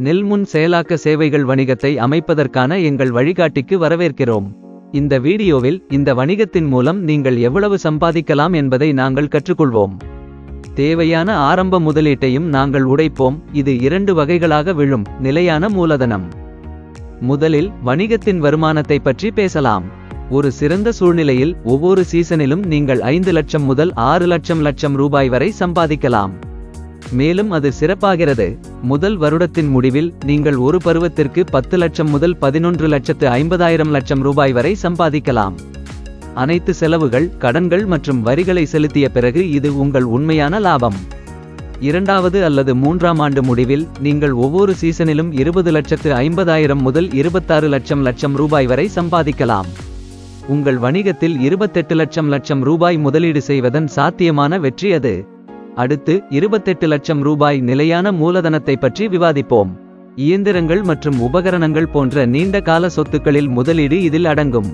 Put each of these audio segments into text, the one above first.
நெல்முன் செயலாக்க சேவைகள் வணிகத்தை அமைப்பதற்கான எங்கள் வழிகாட்டிக்கு வரவேற்கிறோம். இந்த வீடியோவில் இந்த வணிகத்தின் மூலம் நீங்கள் எவ்வளவு சம்பாதிக்கலாம் என்பதை நாங்கள் கற்றுக்கொள்வோம். தேவையான ஆரம்ப முதலீட்டையும் நாங்கள் உடைப்போம். இது 2 வகைகளாக விழும். நிலையான மூலதனம். முதலில் வணிகத்தின் வருமானத்தை பற்றி பேசலாம். ஒரு சிறந்த சூழ்நிலையில் ஒவ்வொரு சீசனிலும் நீங்கள் 5 லட்சம் முதல் 6 லட்சம் ரூபாய் வரை சம்பாதிக்கலாம். மேலும் அது சிறப்பாகிறது. முதல் வருடத்தின் முடிவில் நீங்கள் ஒரு பருவத்திற்கு 10 லட்சம் முதல் 11,50,000 ரூபாய் வரை சம்பாதிக்கலாம். அனைத்து செலவுகள், கடன்கள் மற்றும் வரிகளை செலுத்திய பிறகு இது உங்கள் உண்மையான லாபம். இரண்டாவது அல்லது 3ஆம் ஆண்டு முடிவில் நீங்கள் ஒவ்வொரு சீசனிலும் 20,50,000 முதல் 26 லட்சம் ரூபாய் வரை சம்பாதிக்கலாம். உங்கள் வணிகத்தில் 28 லட்சம் ரூபாய் முதலீடு செய்வதன் சாத்தியமான வெற்றி அது. அடுத்து 28 லட்சம் ரூபாய் நிலையான மூலதனத்தை பற்றி விவாதிப்போம். இயந்திரங்கள் மற்றும் உபகரணங்கள் போன்ற நீண்ட கால சொத்துக்களில் முதலீடு இதில் அடங்கும்.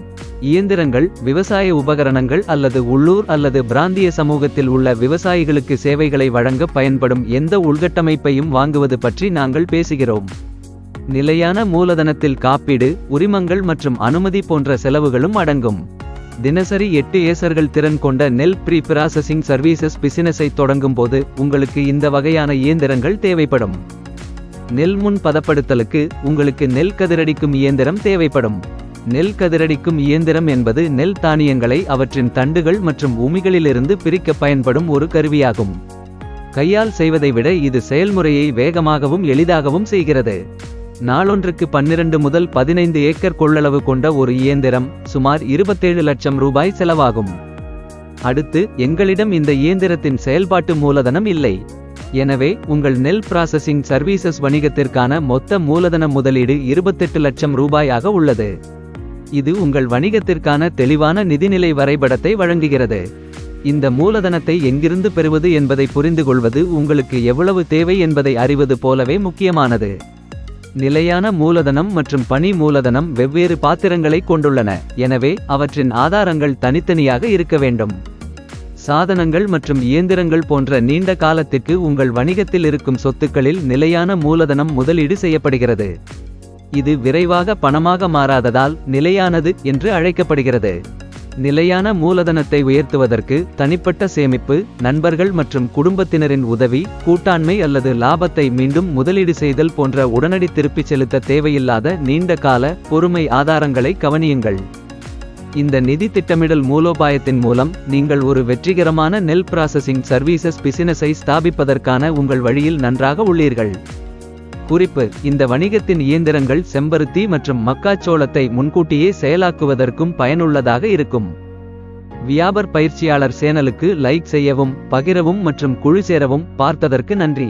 இயந்திரங்கள், விவசாய உபகரணங்கள் அல்லது உள்ளூர் அல்லது பிராந்திய சமூகத்தில் உள்ள விவசாயிகளுக்கு சேவைகளை வழங்க பயன்படும் எந்த உள்கட்டமைப்பையும் வாங்குவது பற்றி நாங்கள் பேசுகிறோம். நிலையான மூலதனத்தில் காப்பீடு, உரிமங்கள் மற்றும் அனுமதி போன்ற செலவுகளும் அடங்கும். தினசரி 8 ஏசர்கள் திறன் கொண்ட நெல் ப்ரீ ப்ராசஸிங் சர்வீசஸ் பிசினஸை தொடங்கும் போது உங்களுக்கு இந்த வகையான இயந்திரங்கள் தேவைப்படும். நெல் முன் பதப்படுத்தலுக்கு உங்களுக்கு நெல் கதிரடிக்கும் இயந்திரம் தேவைப்படும். நெல் கதிரடிக்கும் இயந்திரம் என்பது நெல் தானியங்களை அவற்றின் தண்டுகள் மற்றும் உமிகளிலிருந்து பிரிக்க பயன்படும் ஒரு கருவியாகும். கையால் செய்வதை விட இது செயல்முறையை வேகமாகவும் எளிதாகவும் செய்கிறது. நாளொன்றுக்கு 12 முதல் 15 ஏக்கர் கொள்ளளவு கொண்ட ஒரு இயந்திரம் சுமார் 27 லட்சம் ரூபாய் செலவாகும். அடுத்து, எங்களிடம் இந்த இயந்திரத்தின் செயல்பாட்டு மூலதனம் இல்லை. எனவே உங்கள் நெல் ப்ராசஸிங் சர்வீசஸ் வணிகத்திற்கான மொத்த மூலதன முதலீடு 28 லட்சம் ரூபாயாக உள்ளது. இது உங்கள் வணிகத்திற்கான தெளிவான நிதிநிலை வரைபடத்தை வழங்குகிறது. இந்த மூலதனத்தை எங்கிருந்து பெறுவது என்பதை புரிந்துகொள்வது உங்களுக்கு எவ்வளவு தேவை என்பதை அறிவது போலவே முக்கியமானது. நிலையான மூலதனம் மற்றும் பணி மூலதனம் வெவ்வேறு பாத்திரங்களை கொண்டுள்ளன. எனவே அவற்றின் ஆதாரங்கள் தனித்தனியாக இருக்க வேண்டும். சாதனங்கள் மற்றும் இயந்திரங்கள் போன்ற நீண்ட காலத்திற்கு உங்கள் வணிகத்தில் இருக்கும் சொத்துக்களில் நிலையான மூலதனம் முதலீடு செய்யப்படுகிறது. இது விரைவாக பணமாக மாறாததால் நிலையானது என்று அழைக்கப்படுகிறது. நிலையான மூலதனத்தை உயர்த்துவதற்கு தனிப்பட்ட சேமிப்பு, நண்பர்கள் மற்றும் குடும்பத்தினரின் உதவி, கூட்டாண்மை அல்லது லாபத்தை மீண்டும் முதலீடு செய்தல் போன்ற உடனடி திருப்பிச் செலுத்த தேவையில்லாத நீண்ட கால, பொறுமை ஆதாரங்களை கவனியுங்கள். இந்த நிதி திட்டமிடல் மூலோபாயத்தின் மூலம் நீங்கள் ஒரு வெற்றிகரமான நெல் ப்ராசஸிங் சர்வீசஸ் பிசினஸை ஸ்தாபிப்பதற்கான உங்கள் வழியில் நன்றாக உள்ளீர்கள். குறிப்பு: இந்த வணிகத்தின் இயந்திரங்கள் செம்பருத்தி மற்றும் மக்காச்சோளத்தை முன்கூட்டியே செயலாக்குவதற்கும் பயனுள்ளதாக இருக்கும். வியாபார பயிற்சியாளர் சேனலுக்கு லைக் செய்யவும், பகிரவும் மற்றும் குழு சேரவும். பார்த்ததற்கு நன்றி.